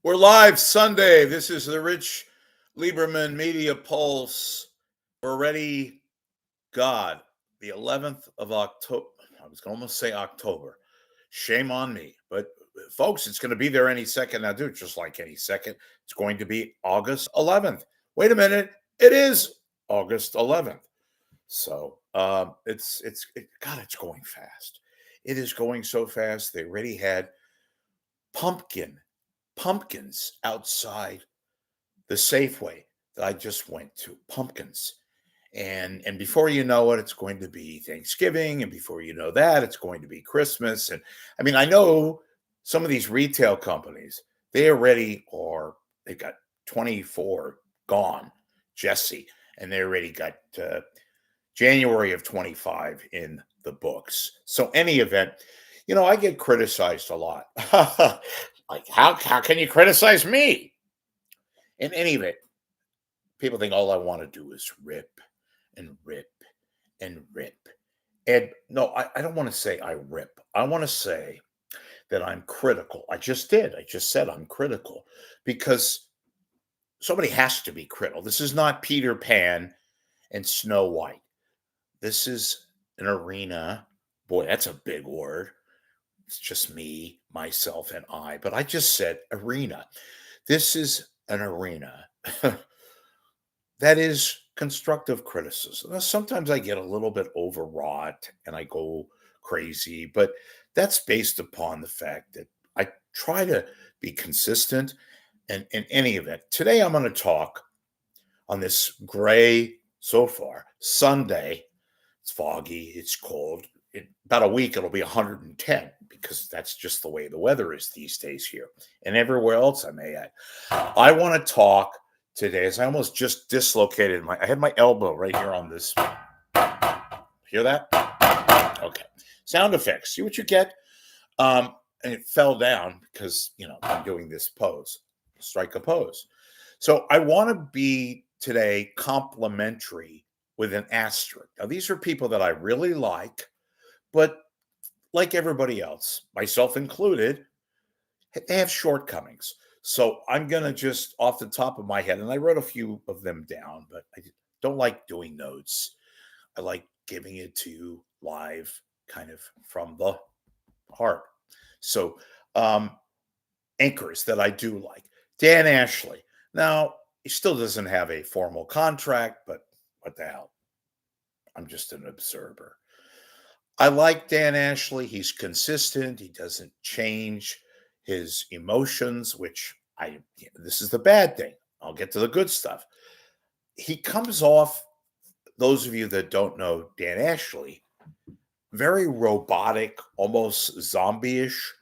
We're live Sunday. This is the Rich Lieberman Media Pulse. We're ready, God, the 11th of October. I was going to almost say October. Shame on me. But folks, it's going to be there any second now, dude, just like any second. It's going to be August 11th. Wait a minute. It is August 11th. So God, it's going fast. It is going so fast. They already had pumpkins outside the Safeway that I just went to. Pumpkins. And before you know it, it's going to be Thanksgiving. And before you know that, it's going to be Christmas. And I mean, I know some of these retail companies, they got 24 gone, Jesse, and they already got January of 25 in the books. So any event, I get criticized a lot. Like, how can you criticize me? In any event, people think all I want to do is rip and rip and rip. And no, I don't want to say I rip. I want to say that I'm critical. I just did. I just said I'm critical because somebody has to be critical. This is not Peter Pan and Snow White. This is an arena. Boy, that's a big word. It's just me, myself, and I. But I just said arena. This is an arena that is constructive criticism. Now, sometimes I get a little bit overwrought and I go crazy, but that's based upon the fact that I try to be consistent. And in any event, today I'm going to talk on this gray, so far, Sunday. It's foggy, it's cold. In about a week, it'll be 110 because that's just the way the weather is these days here and everywhere else, I may add. I want to talk today, as I almost just dislocated I had my elbow right here on this. Hear that? Okay. Sound effects. See what you get? And it fell down because, I'm doing this pose, strike a pose. So I want to be today complimentary with an asterisk. Now, these are people that I really like, but like everybody else, myself included, they have shortcomings. So I'm going to just off the top of my head, and I wrote a few of them down, but I don't like doing notes. I like giving it to you live, kind of from the heart. So anchors that I do like. Dan Ashley. Now, he still doesn't have a formal contract, but what the hell? I'm just an observer. I like Dan Ashley. He's consistent. He doesn't change his emotions, which this is the bad thing. I'll get to the good stuff. He comes off, those of you that don't know Dan Ashley, very robotic, almost zombie-ish.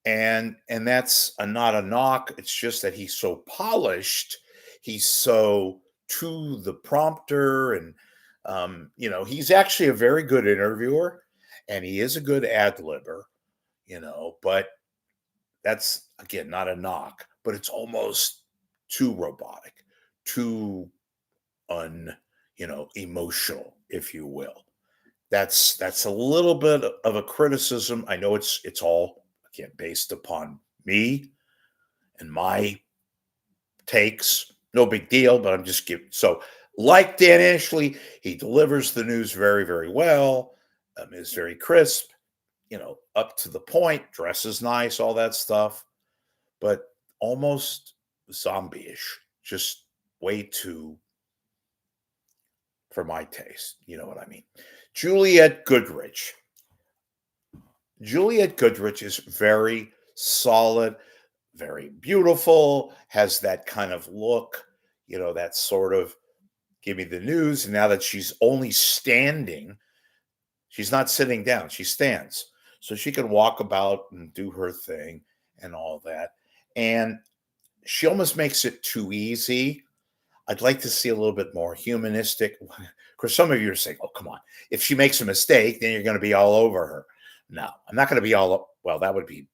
And that's not a knock. It's just that he's so polished. He's so to the prompter. And, he's actually a very good interviewer. And he is a good ad-libber, but that's, again, not a knock. But it's almost too robotic, too emotional, if you will. That's a little bit of a criticism. I know it's all, again, based upon me and my takes. No big deal, but I'm just giving. So, like Dan Ashley, he delivers the news very, very well. Is very crisp, up to the point, dresses nice, all that stuff, but almost zombie-ish, just way too, for my taste. You know what I mean? Juliette Goodrich. Juliette Goodrich is very solid, very beautiful, has that kind of look, that sort of give me the news. And now that she's only standing, she's not sitting down, she stands. So she can walk about and do her thing and all that. And she almost makes it too easy. I'd like to see a little bit more humanistic. Because some of you are saying, oh, come on. If she makes a mistake, then you're going to be all over her. No, I'm not going to be well, that would be,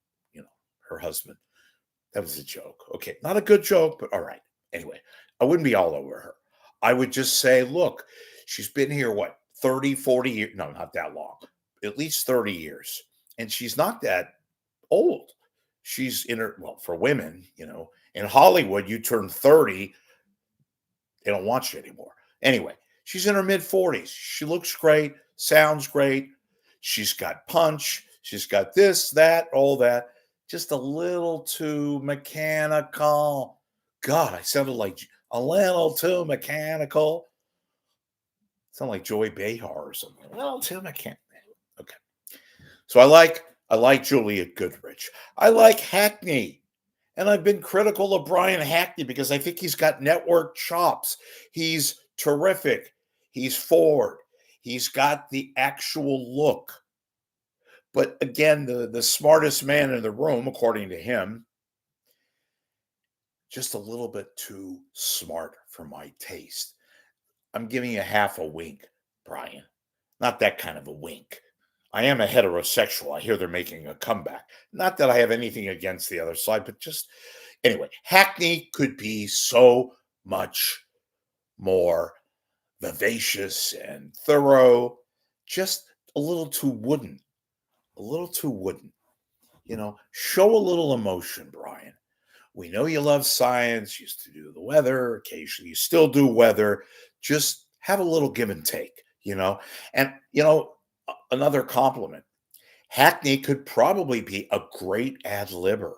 her husband. That was a joke. Okay, not a good joke, but all right. Anyway, I wouldn't be all over her. I would just say, look, she's been here, 30, 40 years? No, not that long. At least 30 years. And she's not that old. She's in her, well, for women, in Hollywood, you turn 30, they don't want you anymore. Anyway, she's in her mid 40s. She looks great, sounds great. She's got punch. She's got this, that, all that. Just a little too mechanical. God, I sounded like a little too mechanical. Sound like Joey Behar or something. A little too mechanical. Okay. So I like Julia Goodrich. I like Hackney. And I've been critical of Brian Hackney because I think he's got network chops. He's terrific. He's forward. He's got the actual look. But again, the smartest man in the room, according to him, just a little bit too smart for my taste. I'm giving you half a wink, Brian. Not that kind of a wink. I am a heterosexual. I hear they're making a comeback. Not that I have anything against the other side, but just anyway, Hackney could be so much more vivacious and thorough, just a little too wooden, a little too wooden. Show a little emotion, Brian. We know you love science, you used to do the weather, occasionally you still do weather. Just have a little give and take. And, another compliment. Hackney could probably be a great ad libber,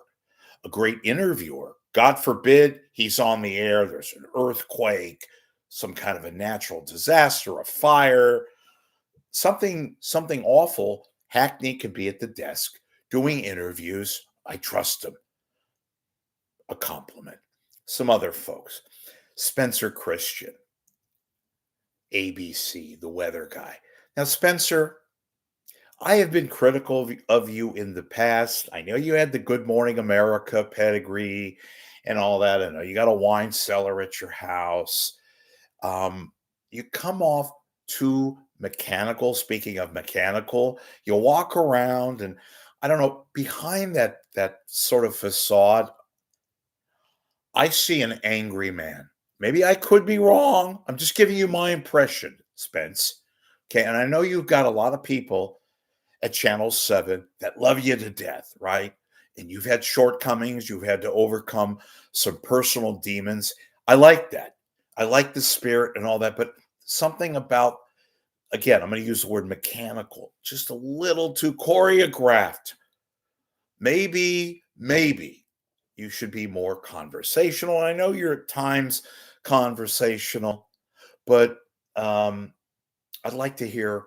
a great interviewer. God forbid he's on the air, there's an earthquake, some kind of a natural disaster, a fire, something awful. Hackney could be at the desk doing interviews. I trust him. A compliment. Some other folks. Spencer Christian, ABC, the weather guy. Now, Spencer, I have been critical of you in the past. I know you had the Good Morning America pedigree and all that. I know you got a wine cellar at your house. You come off too mechanical. Speaking of mechanical, you walk around and I don't know, behind that sort of facade, I see an angry man. Maybe I could be wrong. I'm just giving you my impression, Spence. Okay, and I know you've got a lot of people at Channel 7 that love you to death, right? And you've had shortcomings, you've had to overcome some personal demons. I like that. I like the spirit and all that, but something about, again, I'm going to use the word mechanical, just a little too choreographed. Maybe you should be more conversational. I know you're at times conversational, but I'd like to hear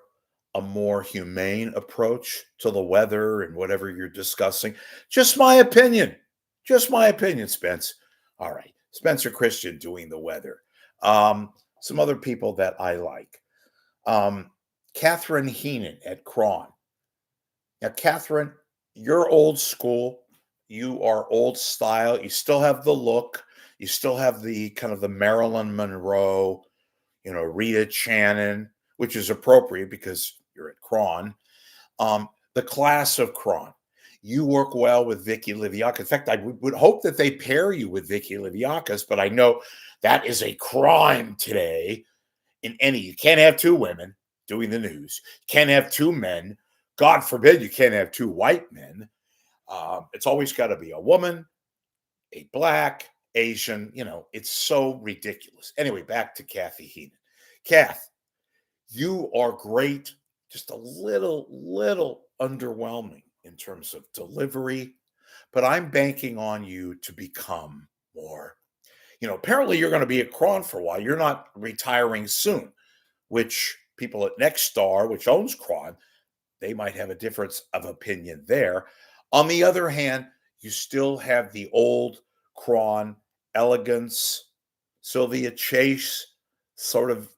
a more humane approach to the weather and whatever you're discussing. Just my opinion. Just my opinion, Spence. All right. Spencer Christian doing the weather. Some other people that I like. Catherine Heenan at Cron. Now, Catherine, you're old school. You are old style. You still have the look. You still have the kind of the Marilyn Monroe, Rita Channing, which is appropriate because you're at Cron. The class of Cron. You work well with Vicky Liviakis. In fact, I would hope that they pair you with Vicky Liviakis, but I know that is a crime today you can't have two women doing the news. You can't have two men. God forbid you can't have two white men. It's always got to be a woman, a black, Asian. It's so ridiculous. Anyway, back to Kathy Heenan. Kath, you are great, just a little underwhelming in terms of delivery, but I'm banking on you to become more. Apparently you're going to be at Cron for a while. You're not retiring soon, which people at Nexstar, which owns Cron, they might have a difference of opinion there. On the other hand, you still have the old Cron elegance, Sylvia Chase sort of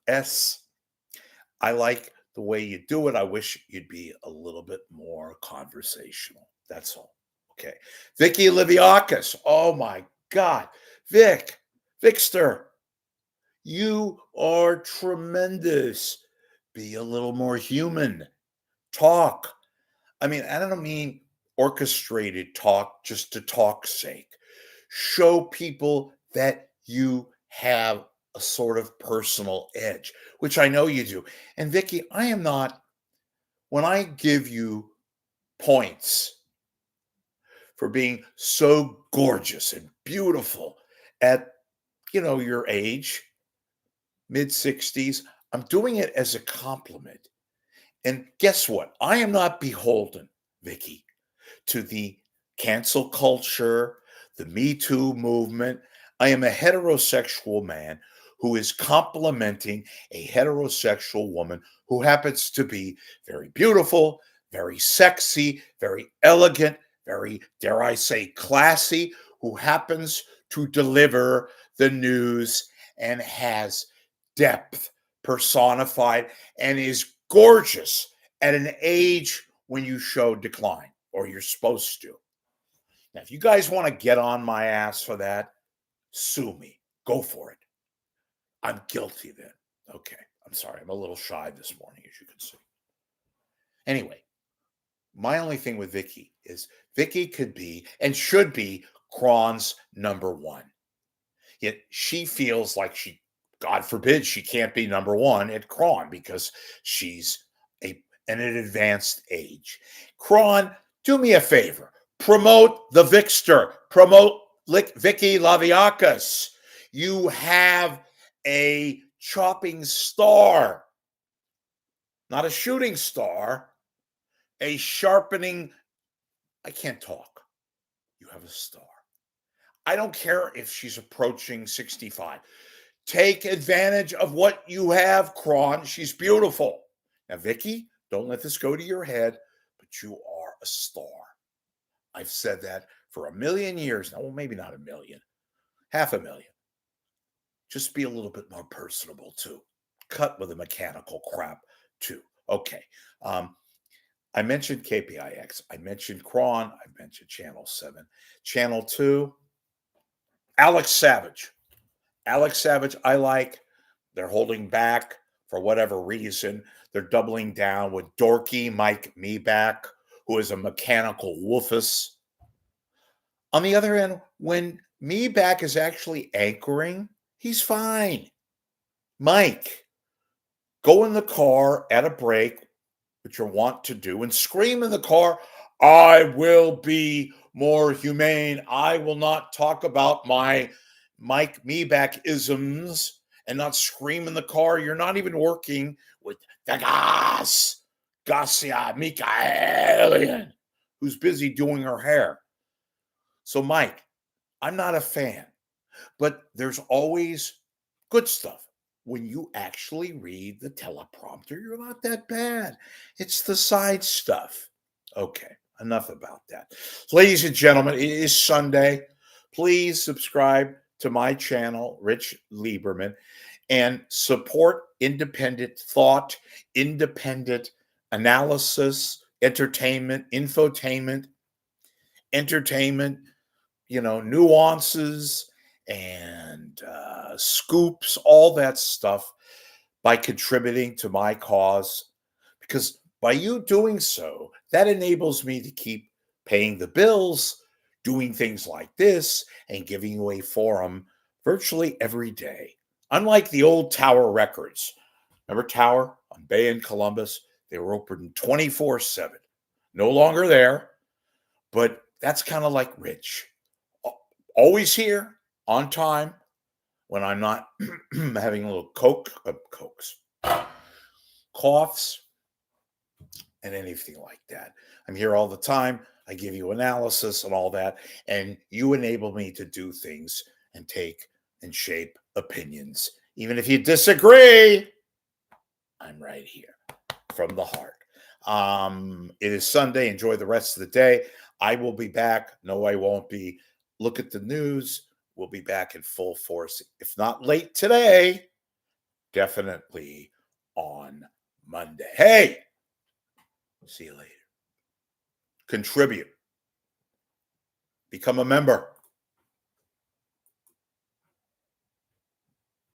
I like the way you do it. I wish you'd be a little bit more conversational. That's all. Okay. Vicky Liviakis. Oh my God. Vicster, you are tremendous. Be a little more human. Talk. I mean, I don't mean orchestrated talk just to talk's sake. Show people that you have a sort of personal edge, which I know you do. And Vicky, when I give you points for being so gorgeous and beautiful at, your age, mid 60s. I'm doing it as a compliment. And guess what? I am not beholden, Vicky, to the cancel culture, the Me Too movement. I am a heterosexual man who is complimenting a heterosexual woman who happens to be very beautiful, very sexy, very elegant, very, dare I say, classy, who happens to deliver the news and has depth personified and is gorgeous at an age when you show decline, or you're supposed to. Now, if you guys want to get on my ass for that, sue me. Go for it. I'm guilty then. Okay. I'm sorry. I'm a little shy this morning, as you can see. Anyway, my only thing with Vicky is Vicky could be and should be Cron's number one. Yet she feels like God forbid, she can't be number one at Cron because she's an advanced age. Cron, do me a favor. Promote the Vixter. Promote Vicky Laviakis. You have a chopping star, not a shooting star, a sharpening. I can't talk. You have a star. I don't care if she's approaching 65. Take advantage of what you have, Cron. She's beautiful. Now, Vicky, don't let this go to your head, but you are a star. I've said that for a million years now. Well, maybe not a million, 500,000. Just be a little bit more personable, too. Cut with the mechanical crap, too. Okay. I mentioned KPIX. I mentioned Cron. I mentioned Channel 7. Channel 2, Alex Savage. Alex Savage, I like. They're holding back for whatever reason. They're doubling down with dorky Mike Meback, who is a mechanical woofus. On the other end, when Meback is actually anchoring, he's fine. Mike, go in the car at a break, which you want to do, and scream in the car, I will be more humane. I will not talk about my Mike Meback isms and not scream in the car. You're not even working with the Garcia Mikaelian, who's busy doing her hair. So, Mike, I'm not a fan, but there's always good stuff. When you actually read the teleprompter, you're not that bad. It's the side stuff. Okay, enough about that. Ladies and gentlemen, it is Sunday. Please subscribe to my channel, Rich Lieberman, and support independent thought, independent analysis, infotainment, nuances and scoops, all that stuff, by contributing to my cause. Because by you doing so, that enables me to keep paying the bills, doing things like this, and giving you a forum virtually every day. Unlike the old Tower Records. Remember Tower on Bay in Columbus? They were open 24/7. No longer there, but that's kind of like Rich. Always here, on time, when I'm not having a little cokes, coughs, and anything like that. I'm here all the time. I give you analysis and all that, and you enable me to do things and take and shape opinions. Even if you disagree, I'm right here from the heart. It is Sunday. Enjoy the rest of the day. I will be back. No, I won't be. Look at the news. We'll be back in full force. If not late today, definitely on Monday. Hey, see you later. Contribute. Become a member.